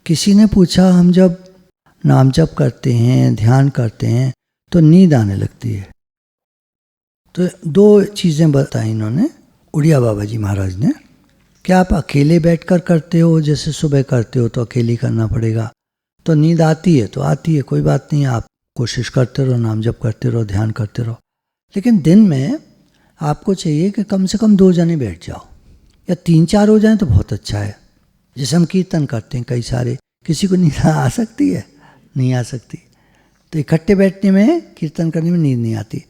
किसी ने पूछा हम जब नाम जप करते हैं, ध्यान करते हैं तो नींद आने लगती है। तो दो चीज़ें बताई इन्होंने, उड़िया बाबा जी महाराज ने। क्या आप अकेले बैठकर करते हो, जैसे सुबह करते हो तो अकेले करना पड़ेगा, तो नींद आती है तो आती है, कोई बात नहीं, आप कोशिश करते रहो, नाम जप करते रहो, ध्यान करते रहो। लेकिन दिन में आपको चाहिए कि कम से कम 2 जने बैठ जाओ, या 3-4 हो जाएं तो बहुत अच्छा है। जैसे हम कीर्तन करते हैं कई सारे, किसी को नींद आ सकती है? नहीं आ सकती। तो इकट्ठे बैठने में, कीर्तन करने में नींद नहीं आती।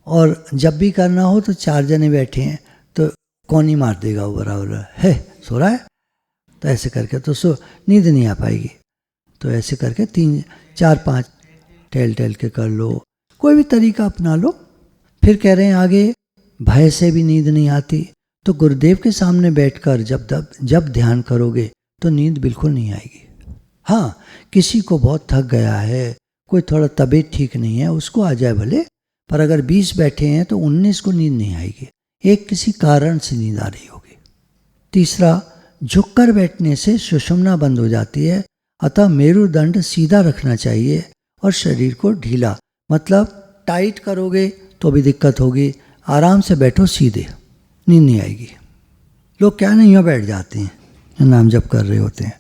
और जब भी करना हो तो 4 जने बैठे हैं तो कौन ही मार देगा, वो बराबर है, सो रहा है, तो ऐसे करके तो नींद नहीं आ पाएगी। तो ऐसे करके 3-4-5 टहल के कर लो, कोई भी तरीका अपना लो। फिर कह रहे हैं आगे, भय से भी नींद नहीं आती, तो गुरुदेव के सामने बैठकर जब ध्यान करोगे तो नींद बिल्कुल नहीं आएगी। हाँ, किसी को बहुत थक गया है, कोई थोड़ा तबीयत ठीक नहीं है, उसको आ जाए भले, पर अगर 20 बैठे हैं तो 19 को नींद नहीं आएगी, एक किसी कारण से नींद आ रही होगी। तीसरा, झुककर बैठने से सुषुम्ना बंद हो जाती है, अतः मेरुदंड सीधा रखना चाहिए और शरीर को ढीला, मतलब टाइट करोगे तो भी दिक्कत होगी। आराम से बैठो सीधे, नींद नहीं आएगी। लोग क्या नहीं हो बैठ जाते हैं, नाम जप कर रहे होते हैं,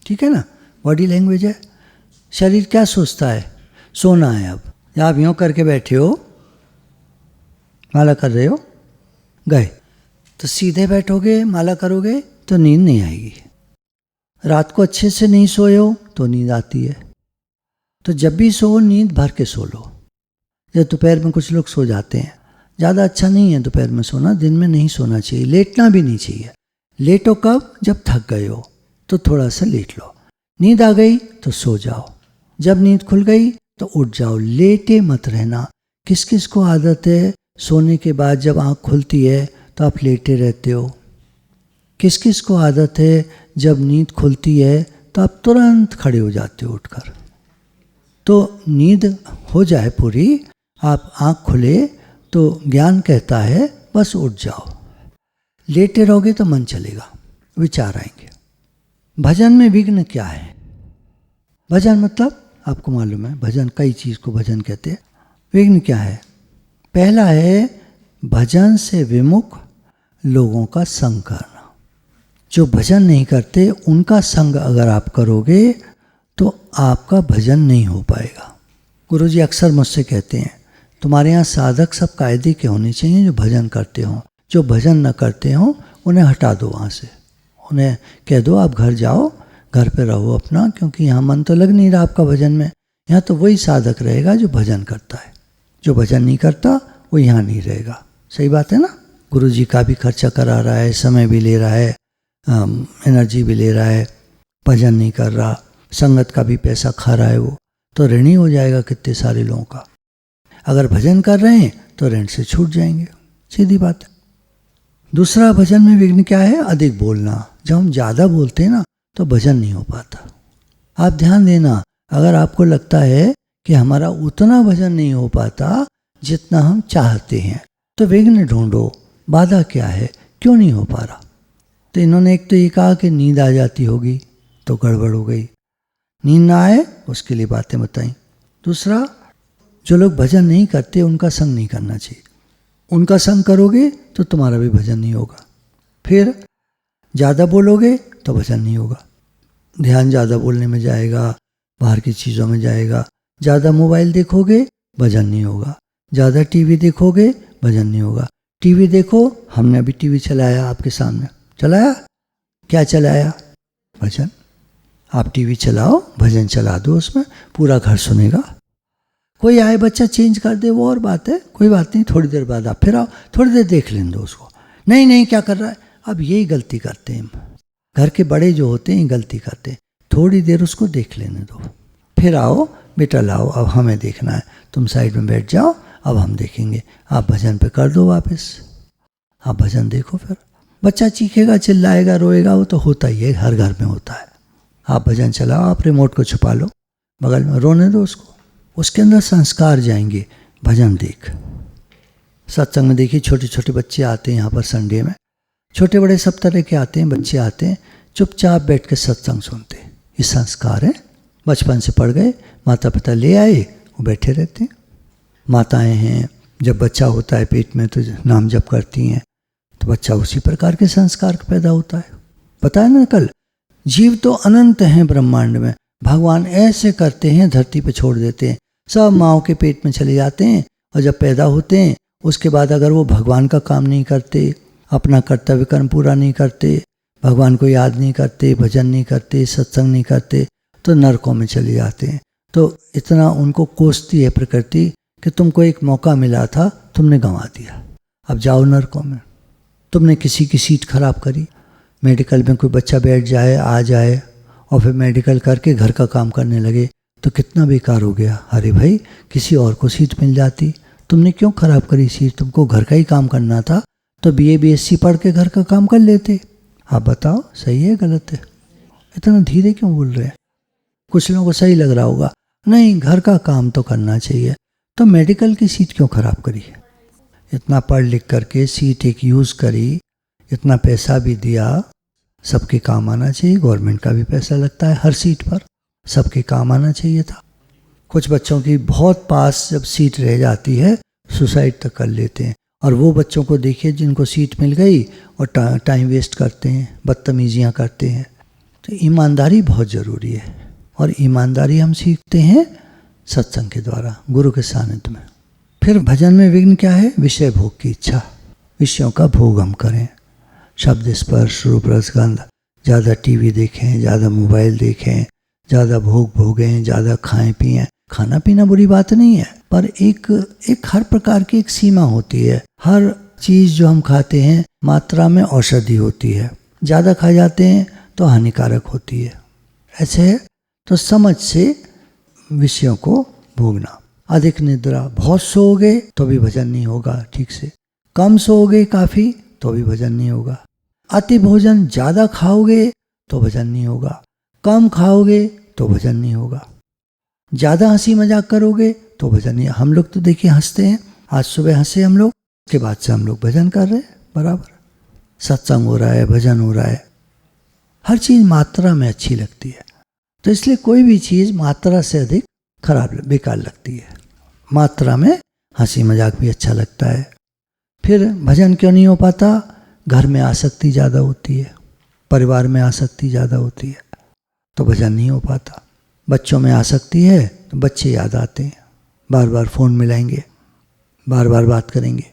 ठीक है ना, बॉडी लैंग्वेज है। शरीर क्या सोचता है, सोना है। अब या आप यूँ करके बैठे हो, माला कर रहे हो, गए, तो सीधे बैठोगे, माला करोगे तो नींद नहीं आएगी। रात को अच्छे से नहीं सोए हो तो नींद आती है। तो जब भी सो, नींद भर के सो लो। जब दोपहर में कुछ लोग सो जाते हैं, ज़्यादा अच्छा नहीं है दोपहर में सोना, दिन में नहीं सोना चाहिए, लेटना भी नहीं चाहिए। लेटो कब? जब थक गए हो तो थोड़ा सा लेट लो, नींद आ गई तो सो जाओ, जब नींद खुल गई तो उठ जाओ, लेटे मत रहना। किस किस को आदत है सोने के बाद जब आँख खुलती है तो आप लेटे रहते हो? किस किस को आदत है जब नींद खुलती है तो आप तुरंत खड़े हो जाते हो उठकर? तो नींद हो जाए पूरी, आप आँख खुले तो ज्ञान कहता है बस उठ जाओ। लेटे रहोगे तो मन चलेगा, विचार आएंगे। भजन में विघ्न क्या है? भजन मतलब आपको मालूम है, भजन कई चीज़ को भजन कहते हैं। विघ्न क्या है? पहला है भजन से विमुख लोगों का संग करना। जो भजन नहीं करते उनका संग अगर आप करोगे तो आपका भजन नहीं हो पाएगा। गुरुजी अक्सर मुझसे कहते हैं, तुम्हारे यहाँ साधक सब कायदे के होने चाहिए जो भजन करते हों, जो भजन न करते हों उन्हें हटा दो वहाँ से। उन्हें कह दो आप घर जाओ, घर पे रहो अपना, क्योंकि यहाँ मन तो लग नहीं रहा आपका भजन में। यहाँ तो वही साधक रहेगा जो भजन करता है, जो भजन नहीं करता वो यहाँ नहीं रहेगा। सही बात है ना? गुरुजी का भी खर्चा करा रहा है, समय भी ले रहा है, एनर्जी भी ले रहा है, भजन नहीं कर रहा, संगत का भी पैसा खा रहा है, वो तो ऋणी हो जाएगा कितने सारे लोगों का। अगर भजन कर रहे हैं तो ऋण से छूट जाएंगे, सीधी बात है। दूसरा भजन में विघ्न क्या है? अधिक बोलना। जब हम ज़्यादा बोलते हैं ना तो भजन नहीं हो पाता। आप ध्यान देना, अगर आपको लगता है कि हमारा उतना भजन नहीं हो पाता जितना हम चाहते हैं तो विघ्न ढूंढो, बाधा क्या है, क्यों नहीं हो पा रहा? तो इन्होंने एक तो ये कहा कि नींद आ जाती होगी, तो गड़बड़ हो गई। नींद ना आए उसके लिए बातें बताई। दूसरा, जो लोग भजन नहीं करते उनका संग नहीं करना चाहिए। उनका संग करोगे तो तुम्हारा भी भजन नहीं होगा। फिर ज़्यादा बोलोगे तो भजन नहीं होगा, ध्यान ज़्यादा बोलने में जाएगा, बाहर की चीज़ों में जाएगा। ज़्यादा मोबाइल देखोगे भजन नहीं होगा, ज़्यादा टीवी देखोगे भजन नहीं होगा। टीवी देखो, हमने अभी टीवी चलाया आपके सामने, चलाया, क्या चलाया? भजन। आप टीवी चलाओ, भजन चला दो, उसमें पूरा घर सुनेगा। कोई आए बच्चा चेंज कर दे वो और बात है, कोई बात नहीं, थोड़ी देर बाद आप फिर आओ, थोड़ी देर देख लें दो उसको। नहीं नहीं क्या कर रहा है? अब यही गलती करते हैं घर के बड़े जो होते हैं, गलती करते हैं। थोड़ी देर उसको देख लेने दो, फिर आओ बेटा लाओ अब हमें देखना है, तुम साइड में बैठ जाओ, अब हम देखेंगे। आप भजन पे कर दो वापस, आप भजन देखो। फिर बच्चा चीखेगा, चिल्लाएगा, रोएगा, वो तो होता ही है, हर घर में होता है। आप भजन चलाओ, आप रिमोट को छुपा लो बगल में, रोने दो उसको, उसके अंदर संस्कार जाएंगे। भजन देख। सत्संग में देखिए छोटे छोटे बच्चे आते हैं यहाँ पर संडे में, छोटे बड़े सब तरह के आते हैं, बच्चे आते हैं, चुपचाप बैठ के सत्संग सुनते हैं। ये संस्कार है, बचपन से पढ़ गए, माता पिता ले आए, वो बैठे रहते हैं। माताएं हैं, जब बच्चा होता है पेट में तो नाम जप करती हैं, तो बच्चा उसी प्रकार के संस्कार का पैदा होता है। पता है ना, कल जीव तो अनंत हैं ब्रह्मांड में, भगवान ऐसे करते हैं, धरती पे छोड़ देते हैं, सब माँओं के पेट में चले जाते हैं, और जब पैदा होते हैं उसके बाद अगर वो भगवान का काम नहीं करते, अपना कर्तव्य कर्म पूरा नहीं करते, भगवान को याद नहीं करते, भजन नहीं करते, सत्संग नहीं करते, तो नरकों में चले जाते हैं। तो इतना उनको कोसती है प्रकृति कि तुमको एक मौका मिला था, तुमने गंवा दिया, अब जाओ नरकों में। तुमने किसी की सीट खराब करी, मेडिकल में कोई बच्चा बैठ जाए, आ जाए, और फिर मेडिकल करके घर का काम करने लगे, तो कितना बेकार हो गया। अरे भाई, किसी और को सीट मिल जाती, तुमने क्यों खराब करी सीट? तुमको घर का ही काम करना था, तो BA BSc पढ़ के घर का काम कर लेते। आप बताओ, सही है गलत है? इतना धीरे क्यों बोल रहे हैं? कुछ लोगों को सही लग रहा होगा, नहीं घर का काम तो करना चाहिए, तो मेडिकल की सीट क्यों खराब करी? इतना पढ़ लिख करके सीट एक यूज़ करी, इतना पैसा भी दिया, सबके काम आना चाहिए, गवर्नमेंट का भी पैसा लगता है हर सीट पर, सबके काम आना चाहिए था। कुछ बच्चों की बहुत पास जब सीट रह जाती है, सुसाइड तक कर लेते हैं, और वो बच्चों को देखिए जिनको सीट मिल गई और टाइम वेस्ट करते हैं, बदतमीजियाँ करते हैं। तो ईमानदारी बहुत ज़रूरी है, और ईमानदारी हम सीखते हैं सत्संग के द्वारा, गुरु के सानिध्य में। फिर भजन में विघ्न क्या है? विषय भोग की इच्छा, विषयों का भोग हम करें, शब्द स्पर्श रूप रसगंध, ज़्यादा TV देखें, ज़्यादा मोबाइल देखें, ज़्यादा भोग भोगें, ज़्यादा खाएं पिएं। खाना पीना बुरी बात नहीं है, पर एक हर प्रकार की एक सीमा होती है। हर चीज़ जो हम खाते हैं मात्रा में औषधि होती है, ज़्यादा खा जाते हैं तो हानिकारक होती है। ऐसे है तो समझ से विषयों को भोगना। अधिक निद्रा, बहुत सोओगे तो भी भजन नहीं होगा ठीक से, कम सोओगे काफ़ी तो भी भजन नहीं होगा। अति भोजन, ज़्यादा खाओगे तो भजन नहीं होगा, कम खाओगे तो भजन नहीं होगा, ज़्यादा हंसी मजाक करोगे तो भजन नहीं। हम लोग तो देखिए हंसते हैं, आज सुबह हंसे हम लोग, उसके बाद से हम लोग भजन कर रहे हैं, बराबर सत्संग हो रहा है, भजन हो रहा है। हर चीज़ मात्रा में अच्छी लगती है, तो इसलिए कोई भी चीज़ मात्रा से अधिक खराब बेकार लगती है। मात्रा में हंसी मजाक भी अच्छा लगता है। फिर भजन क्यों नहीं हो पाता? घर में आसक्ति ज़्यादा होती है, परिवार में आसक्ति ज़्यादा होती है, तो भजन नहीं हो पाता। बच्चों में आसक्ति है तो बच्चे याद आते हैं, बार बार फ़ोन मिलाएंगे, बार बार बात करेंगे।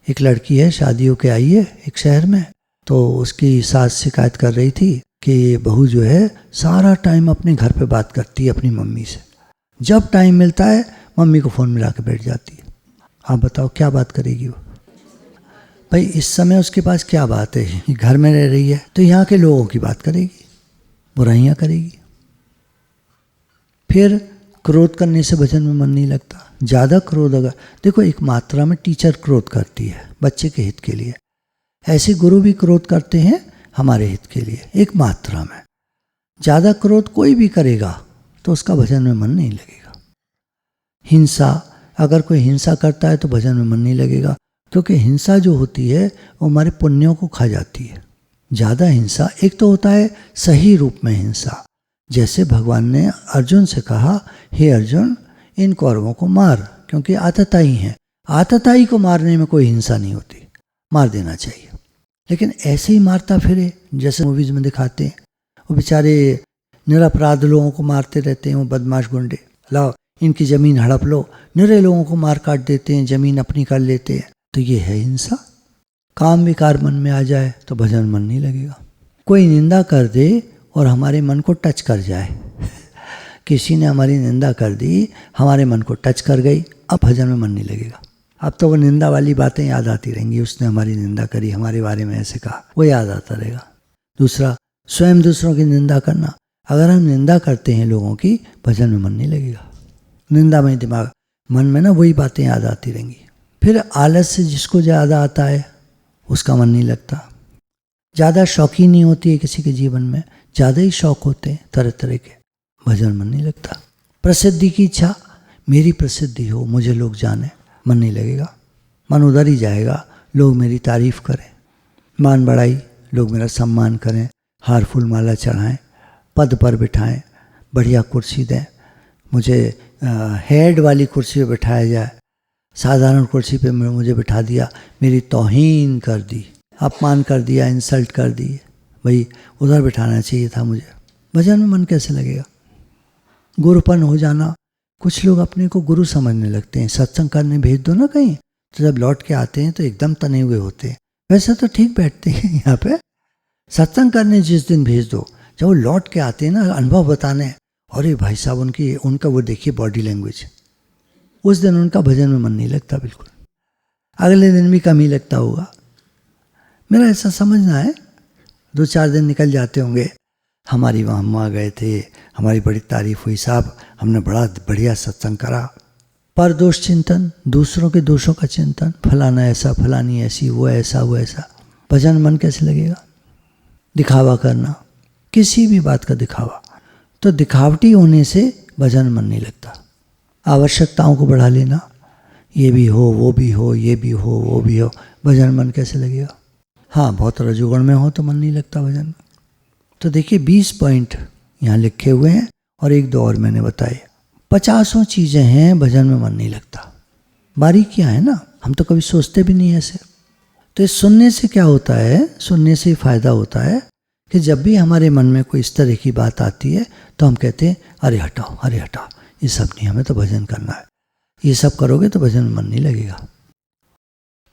एक लड़की है, शादी होके आई है एक शहर में, तो उसकी सास शिकायत कर रही थी कि बहू जो है सारा टाइम अपने घर पे बात करती है अपनी मम्मी से, जब टाइम मिलता है मम्मी को फ़ोन मिला के बैठ जाती है। आप बताओ क्या बात करेगी वो? भाई इस समय उसके पास क्या बात है? ये घर में रह रही है तो यहाँ के लोगों की बात करेगी, बुराइयाँ करेगी। फिर क्रोध करने से भजन में मन नहीं लगता। ज़्यादा क्रोध, अगर देखो एक मात्रा में टीचर क्रोध करती है बच्चे के हित के लिए, ऐसे गुरु भी क्रोध करते हैं हमारे हित के लिए, एक मात्रा में। ज़्यादा क्रोध कोई भी करेगा तो उसका भजन में मन नहीं लगेगा। हिंसा, अगर कोई हिंसा करता है तो भजन में मन नहीं लगेगा, क्योंकि हिंसा जो होती है वो हमारे पुण्यों को खा जाती है। ज़्यादा हिंसा, एक तो होता है सही रूप में हिंसा, जैसे भगवान ने अर्जुन से कहा, हे अर्जुन इन कौरवों को मार, क्योंकि आतताई हैं। आतताई को मारने में कोई हिंसा नहीं होती, मार देना चाहिए। लेकिन ऐसे ही मारता फिरे, जैसे मूवीज़ में दिखाते हैं, वो बेचारे निरपराध लोगों को मारते रहते हैं, वो बदमाश गुंडे, लाओ इनकी ज़मीन हड़प लो, निरे लोगों को मार काट देते हैं, ज़मीन अपनी कर लेते हैं। तो ये है हिंसा। काम विकार मन में आ जाए तो भजन मन नहीं लगेगा। कोई निंदा कर दे और हमारे मन को टच कर जाए, किसी ने हमारी निंदा कर दी, हमारे मन को टच कर गई, अब भजन में मन नहीं लगेगा। अब तो वो निंदा वाली बातें याद आती रहेंगी, उसने हमारी निंदा करी, हमारे बारे में ऐसे कहा, वो याद आता रहेगा। दूसरा, स्वयं दूसरों की निंदा करना। अगर हम निंदा करते हैं लोगों की, भजन में मन नहीं लगेगा। निंदा में दिमाग, मन में ना वही बातें याद आती रहेंगी। फिर आलस से जिसको ज़्यादा आता है उसका मन नहीं लगता। ज़्यादा शौकीन नहीं होती है किसी के जीवन में, ज़्यादा ही शौक होते हैं तरह तरह के, भजन मन नहीं लगता। प्रसिद्धि की इच्छा, मेरी प्रसिद्धि हो, मुझे लोग जाने, मन नहीं लगेगा। मन उधर ही जाएगा, लोग मेरी तारीफ़ करें, मान बढ़ाई, लोग मेरा सम्मान करें, हार फूल माला चढ़ाएं, पद पर बिठाएं, बढ़िया कुर्सी दें, मुझे हेड वाली कुर्सी पे बिठाया जाए, साधारण कुर्सी पे मुझे बिठा दिया, मेरी तौहीन कर दी, अपमान कर दिया, इंसल्ट कर दी, भाई उधर बिठाना चाहिए था मुझे। भजन में मन कैसे लगेगा? गुरुपन हो जाना, कुछ लोग अपने को गुरु समझने लगते हैं। सत्संग करने भेज दो ना कहीं, तो जब लौट के आते हैं तो एकदम तने हुए होते हैं। वैसे तो ठीक बैठते हैं यहाँ पे, सत्संग करने जिस दिन भेज दो, जब वो लौट के आते हैं ना अनुभव बताने, अरे भाई साहब उनका वो देखिए बॉडी लैंग्वेज, उस दिन उनका भजन में मन नहीं लगता बिल्कुल, अगले दिन भी कम ही लगता होगा। मेरा ऐसा समझना है, 2-4 दिन निकल जाते होंगे, हमारी वहाँ अम्मा गए थे, हमारी बड़ी तारीफ हुई, साहब हमने बड़ा बढ़िया सत्संग करा। पर दोष चिंतन, दूसरों के दोषों का चिंतन, फलाना ऐसा, फलानी ऐसी, वो ऐसा, वो ऐसा, भजन मन कैसे लगेगा? दिखावा करना, किसी भी बात का दिखावा, तो दिखावटी होने से भजन मन नहीं लगता। आवश्यकताओं को बढ़ा लेना, ये भी हो, वो भी हो, ये भी हो, वो भी हो, भजन मन कैसे लगेगा? हाँ, बहुत रजोगुण में हो तो मन नहीं लगता भजन में। तो देखिए 20 पॉइंट यहाँ लिखे हुए हैं और 1-2 और मैंने बताए। 50 चीज़ें हैं भजन में मन नहीं लगता। बारीकियाँ हैं ना, हम तो कभी सोचते भी नहीं ऐसे। तो इस सुनने से क्या होता है, सुनने से फ़ायदा होता है कि जब भी हमारे मन में कोई इस तरह की बात आती है तो हम कहते हैं अरे हटाओ, अरे हटाओ, ये सब नहीं, हमें तो भजन करना है। ये सब करोगे तो भजन में मन नहीं लगेगा।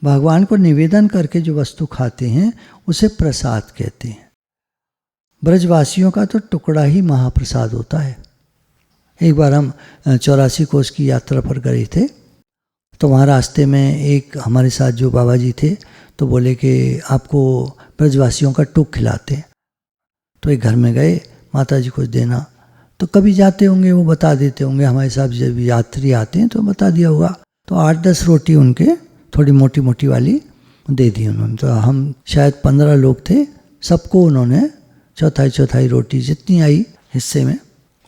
भगवान को निवेदन करके जो वस्तु खाते हैं उसे प्रसाद कहते हैं। ब्रजवासियों का तो टुकड़ा ही महाप्रसाद होता है। एक बार हम 84 कोस की यात्रा पर गए थे, तो वहाँ रास्ते में एक हमारे साथ जो बाबा जी थे तो बोले कि आपको ब्रजवासियों का टुक खिलाते हैं। तो एक घर में गए, माता जी कुछ देना, तो कभी जाते होंगे वो बता देते होंगे, हमारे साथ जब यात्री आते हैं तो बता दिया होगा। तो 8-10 रोटी उनके थोड़ी मोटी मोटी वाली दे दी उन्होंने। तो हम शायद 15 लोग थे, सबको उन्होंने चौथाई रोटी जितनी आई हिस्से में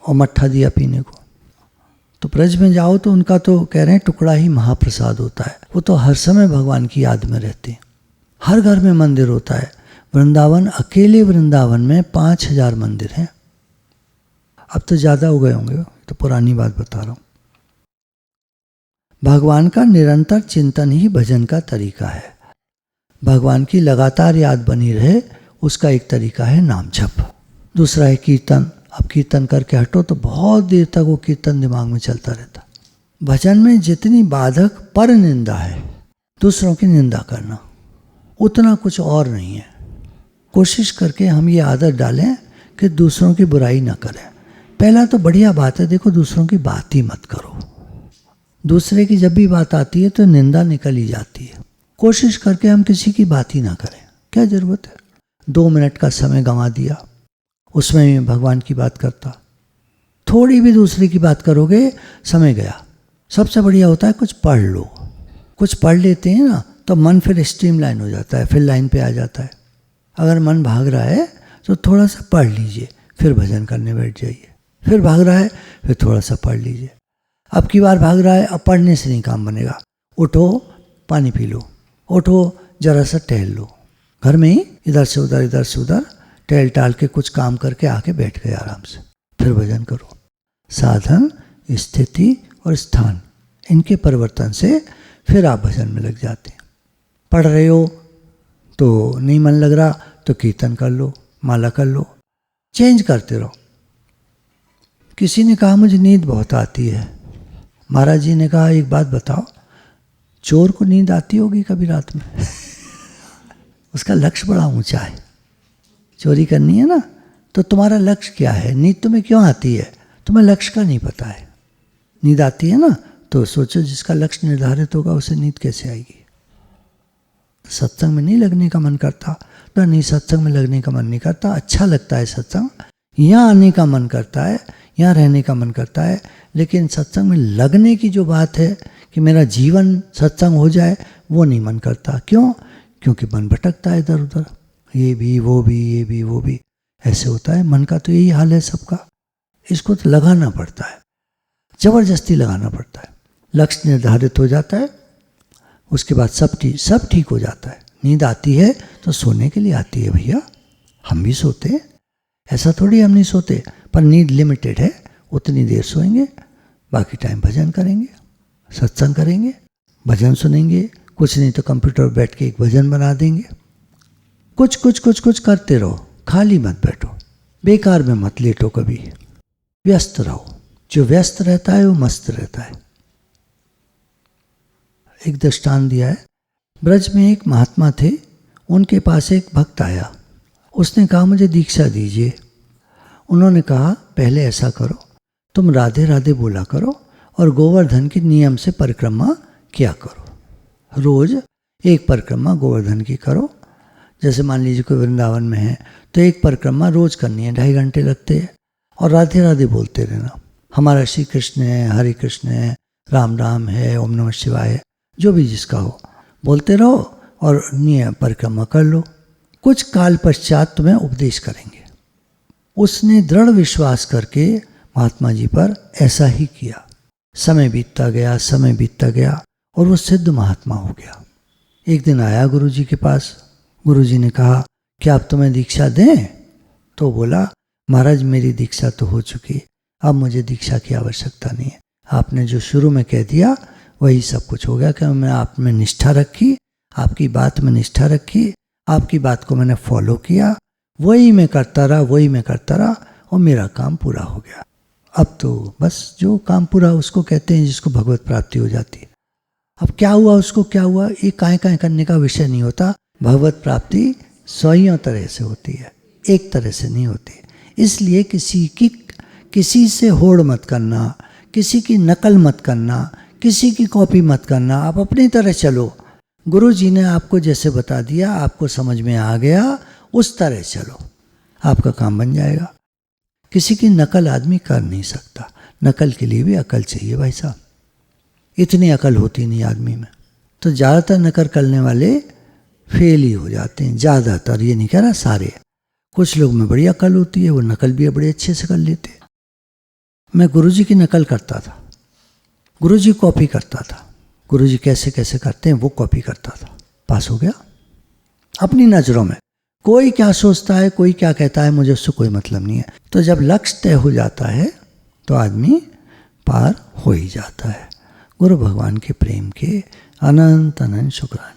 और मट्ठा दिया पीने को। तो ब्रज में जाओ तो उनका तो कह रहे हैं टुकड़ा ही महाप्रसाद होता है। वो तो हर समय भगवान की याद में रहते हैं, हर घर में मंदिर होता है। वृंदावन, अकेले वृंदावन में 5000 मंदिर हैं। अब तो ज़्यादा हो गए होंगे, तो पुरानी बात बता रहा हूँ। भगवान का निरंतर चिंतन ही भजन का तरीका है। भगवान की लगातार याद बनी रहे, उसका एक तरीका है नाम जप, दूसरा है कीर्तन। अब कीर्तन करके हटो तो बहुत देर तक वो कीर्तन दिमाग में चलता रहता। भजन में जितनी बाधक पर निंदा है, दूसरों की निंदा करना, उतना कुछ और नहीं है। कोशिश करके हम ये आदत डालें कि दूसरों की बुराई ना करें। पहला तो बढ़िया बात है, देखो दूसरों की बात ही मत करो। दूसरे की जब भी बात आती है तो निंदा निकल ही जाती है। कोशिश करके हम किसी की बात ही ना करें, क्या ज़रूरत है? 2 मिनट का समय गंवा दिया, उसमें भी भगवान की बात करता। थोड़ी भी दूसरे की बात करोगे, समय गया। सबसे बढ़िया होता है कुछ पढ़ लो। कुछ पढ़ लेते हैं ना तो मन फिर स्ट्रीमलाइन हो जाता है, फिर लाइन पे आ जाता है। अगर मन भाग रहा है तो थोड़ा सा पढ़ लीजिए, फिर भजन करने बैठ जाइए। फिर भाग रहा है, फिर थोड़ा सा पढ़ लीजिए। अब की बार भाग रहा है, अब पढ़ने से नहीं काम बनेगा। उठो, पानी पी लो, उठो जरा सा टहल लो। घर में ही इधर से उधर टहल टाल के कुछ काम करके आके बैठ गए आराम से, फिर भजन करो। साधन, स्थिति और स्थान, इनके परिवर्तन से फिर आप भजन में लग जाते हैं। पढ़ रहे हो तो नहीं मन लग रहा तो कीर्तन कर लो, माला कर लो, चेंज करते रहो। किसी ने कहा मुझे नींद बहुत आती है। महाराज जी ने कहा एक बात बताओ, चोर को नींद आती होगी कभी रात में? उसका लक्ष्य बड़ा ऊंचा है, चोरी करनी है ना, तो तुम्हारा लक्ष्य क्या है? नींद तुम्हें क्यों आती है? तुम्हें लक्ष्य का नहीं पता है। नींद आती है ना तो सोचो जिसका लक्ष्य निर्धारित होगा उसे नींद कैसे आएगी? सत्संग में नहीं लगने का मन करता तो नहीं, सत्संग में लगने का मन नहीं करता। अच्छा लगता है सत्संग, यहाँ आने का मन करता है, यहाँ रहने का मन करता है, लेकिन सत्संग में लगने की जो बात है कि मेरा जीवन सत्संग हो जाए, वो नहीं मन करता। क्यों? क्योंकि मन भटकता है इधर उधर, ये भी वो भी, ये भी वो भी, ऐसे होता है। मन का तो यही हाल है सबका। इसको तो लगाना पड़ता है, जबरदस्ती लगाना पड़ता है। लक्ष्य निर्धारित हो जाता है, उसके बाद सब ठीक हो जाता है। नींद आती है तो सोने के लिए आती है भैया, हम भी सोते हैं, ऐसा थोड़ी हम नहीं सोते, पर नींद लिमिटेड है, उतनी देर सोएंगे, बाकी टाइम भजन करेंगे, सत्संग करेंगे, भजन सुनेंगे, कुछ नहीं तो कंप्यूटर पर बैठ के एक भजन बना देंगे। कुछ कुछ कुछ कुछ करते रहो, खाली मत बैठो, बेकार में मत लेटो, कभी व्यस्त रहो। जो व्यस्त रहता है वो मस्त रहता है। एक दृष्टांत दिया है, ब्रज में एक महात्मा थे, उनके पास एक भक्त आया, उसने कहा मुझे दीक्षा दीजिए। उन्होंने कहा पहले ऐसा करो, तुम राधे राधे बोला करो और गोवर्धन की नियम से परिक्रमा किया करो। रोज एक परिक्रमा गोवर्धन की करो। जैसे मान लीजिए कोई वृंदावन में है तो एक परिक्रमा रोज करनी है, 2.5 घंटे लगते हैं, और राधे राधे बोलते रहना। हमारा श्री कृष्ण है, हरे कृष्ण है, राम राम है, ओम नमः शिवाय है, जो भी जिसका हो बोलते रहो और नियम परिक्रमा कर लो। कुछ काल पश्चात तुम्हें उपदेश करेंगे। उसने दृढ़ विश्वास करके महात्मा जी पर ऐसा ही किया। समय बीतता गया, समय बीतता गया और वो सिद्ध महात्मा हो गया। एक दिन आया गुरु जी के पास। गुरु जी ने कहा क्या आप तुम्हें दीक्षा दें? तो बोला महाराज मेरी दीक्षा तो हो चुकी, अब मुझे दीक्षा की आवश्यकता नहीं है। आपने जो शुरू में कह दिया वही सब कुछ हो गया कि मैं आप में निष्ठा रखी, आपकी बात में निष्ठा रखी, आपकी बात को मैंने फॉलो किया, वही मैं करता रहा और मेरा काम पूरा हो गया। अब तो बस जो काम पूरा उसको कहते हैं जिसको भगवत प्राप्ति हो जाती है। अब क्या हुआ उसको क्या हुआ, ये काहे करने का विषय नहीं होता। भगवत प्राप्ति 100 तरह से होती है, एक तरह से नहीं होती। इसलिए किसी से होड़ मत करना, किसी की नकल मत करना, किसी की कॉपी मत करना। आप अपनी तरह चलो। गुरु जी ने आपको जैसे बता दिया, आपको समझ में आ गया, उस तरह चलो, आपका काम बन जाएगा। किसी की नकल आदमी कर नहीं सकता। नकल के लिए भी अकल चाहिए भाई साहब। इतनी अकल होती नहीं आदमी में। तो ज़्यादातर नकल करने वाले फेल ही हो जाते हैं। ज़्यादातर, ये नहीं कह रहा सारे। कुछ लोग में बड़ी अकल होती है, वो नकल भी बड़े अच्छे से कर लेते हैं। मैं गुरुजी की नकल करता था, गुरुजी कॉपी करता था। गुरुजी कैसे कैसे करते हैं वो कॉपी करता था, पास हो गया अपनी नज़रों में। कोई क्या सोचता है, कोई क्या कहता है, मुझे उससे कोई मतलब नहीं है। तो जब लक्ष्य तय हो जाता है तो आदमी पार हो ही जाता है। गुरु भगवान के प्रेम के अनंत अनंत शुक्राने।